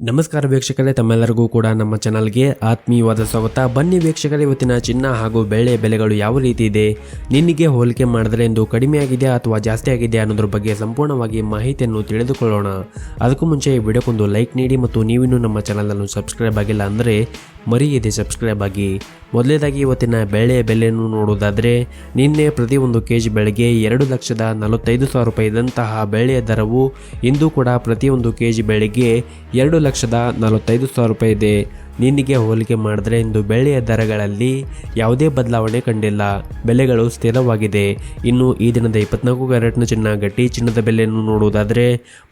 ನಮಸ್ಕಾರ ವೀಕ್ಷಕರೇ, ತಮ್ಮೆಲ್ಲರಿಗೂ ಕೂಡ ನಮ್ಮ ಚಾನಲ್ಗೆ ಆತ್ಮೀಯವಾದ ಸ್ವಾಗತ. ಬನ್ನಿ ವೀಕ್ಷಕರೇ, ಇವತ್ತಿನ ಚಿನ್ನ ಹಾಗೂ ಬೆಳ್ಳಿ ಬೆಲೆಗಳು ಯಾವ ರೀತಿ ಇದೆ, ನಿನ್ನಿಗೆ ಹೋಲಿಕೆ ಮಾಡಿದ್ರೆ ಎಂದು ಕಡಿಮೆ ಆಗಿದೆ ಅಥವಾ ಜಾಸ್ತಿ ಆಗಿದೆ ಅನ್ನೋದ್ರ ಬಗ್ಗೆ ಸಂಪೂರ್ಣವಾಗಿ ಮಾಹಿತಿಯನ್ನು ತಿಳಿದುಕೊಳ್ಳೋಣ. ಅದಕ್ಕೂ ಮುಂಚೆ ಈ ವಿಡಿಯೋಕ್ಕೊಂದು ಲೈಕ್ ನೀಡಿ ಮತ್ತು ನೀವಿನ್ನೂ ನಮ್ಮ ಚಾನಲನ್ನು ಸಬ್ಸ್ಕ್ರೈಬ್ ಆಗಿಲ್ಲ ಅಂದರೆ ಮರೆಯದೆ ಸಬ್ಸ್ಕ್ರೈಬ್ ಆಗಿ. ಮೊದಲನೇದಾಗಿ ಇವತ್ತಿನ ಬೆಳ್ಳಿಯ ಬೆಲೆಯನ್ನು ನೋಡುವುದಾದರೆ, ನಿನ್ನೆ ಪ್ರತಿ 1 ಕೆಜಿ ಬೆಳೆಗೆ 2,45,000 ರೂಪಾಯಿ ಇದ್ದಂತಹ ಬೆಳ್ಳಿಯ ದರವು ಇಂದು ಕೂಡ ಪ್ರತಿ 1 ಕೆಜಿ ಬೆಳೆಗೆ 2,45,000 ರೂಪಾಯಿ ಇದೆ. ನಿನ್ನೆಗೆ ಹೋಲಿಕೆ ಮಾಡಿದ್ರೆ ಇಂದು ಬೆಳ್ಳಿಯ ದರಗಳಲ್ಲಿ ಯಾವುದೇ ಬದಲಾವಣೆ ಕಂಡಿಲ್ಲ, ಬೆಲೆಗಳು ಸ್ಥಿರವಾಗಿದೆ. ಇನ್ನು ಈ ದಿನದ 24 ಕ್ಯಾರೆಟ್ನ ಚಿನ್ನ ಗಟ್ಟಿ ಚಿನ್ನದ ಬೆಲೆಯನ್ನು ನೋಡುವುದಾದರೆ,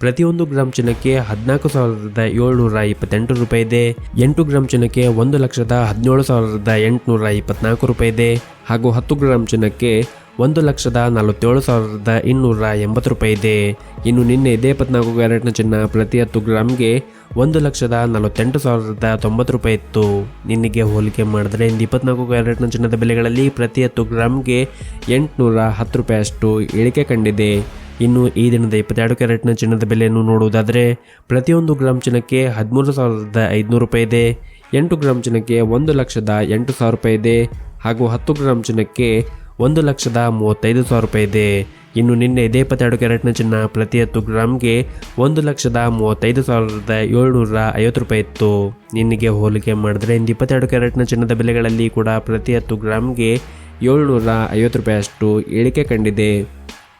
ಪ್ರತಿ 1 ಗ್ರಾಮ್ ಚಿನ್ನಕ್ಕೆ 14,728 ರೂಪಾಯಿ ಇದೆ. 8 ಗ್ರಾಮ್ ಚಿನ್ನಕ್ಕೆ 1,17,824 ರೂಪಾಯಿ ಇದೆ. ಹಾಗೂ 10 ಗ್ರಾಮ್ ಚಿನ್ನಕ್ಕೆ 1,47,280 ರೂಪಾಯಿ ಇದೆ. ಇನ್ನು ನಿನ್ನೆ ಇದೇ 24 ಕ್ಯಾರೆಟ್ನ ಚಿನ್ನ ಪ್ರತಿ 10 ಗ್ರಾಮ್ಗೆ 1,48,090 ರೂಪಾಯಿ ಇತ್ತು. ನಿನ್ನೆಗೆ ಹೋಲಿಕೆ ಮಾಡಿದ್ರೆ ಇಂದು 24 ಕ್ಯಾರೆಟ್ನ ಚಿನ್ನದ ಬೆಲೆಗಳಲ್ಲಿ ಪ್ರತಿ 10 ಗ್ರಾಮ್ಗೆ 810 ರೂಪಾಯಿ ಅಷ್ಟು ಇಳಿಕೆ ಕಂಡಿದೆ. ಇನ್ನು ಈ ದಿನದ 22 ಕ್ಯಾರೆಟ್ನ ಚಿನ್ನದ ಬೆಲೆಯನ್ನು ನೋಡುವುದಾದರೆ, ಪ್ರತಿ 1 ಗ್ರಾಮ್ ಚಿನ್ನಕ್ಕೆ 13,500 ರೂಪಾಯಿ ಇದೆ. 8 ಗ್ರಾಮ್ ಚಿನ್ನಕ್ಕೆ 1,08,000 ರೂಪಾಯಿ ಇದೆ. ಹಾಗೂ 10 ಗ್ರಾಮ್ ಚಿನ್ನಕ್ಕೆ 1,35,000 ರೂಪಾಯಿ ಇದೆ. ಇನ್ನು ನಿನ್ನೆ ಇದೇ 22 ಕ್ಯಾರೆಟ್ನ ಚಿನ್ನ ಪ್ರತಿ 10 ಗ್ರಾಮ್ಗೆ 1,35,750 ರೂಪಾಯಿ ಇತ್ತು. ನಿನ್ನೆಗೆ ಹೋಲಿಕೆ ಮಾಡಿದ್ರೆ ಇಂದು 22 ಕ್ಯಾರೆಟ್ನ ಚಿನ್ನದ ಬೆಲೆಗಳಲ್ಲಿ ಕೂಡ ಪ್ರತಿ 10 ಗ್ರಾಮ್ಗೆ 750 ರೂಪಾಯಿ ಅಷ್ಟು ಇಳಿಕೆ ಕಂಡಿದೆ.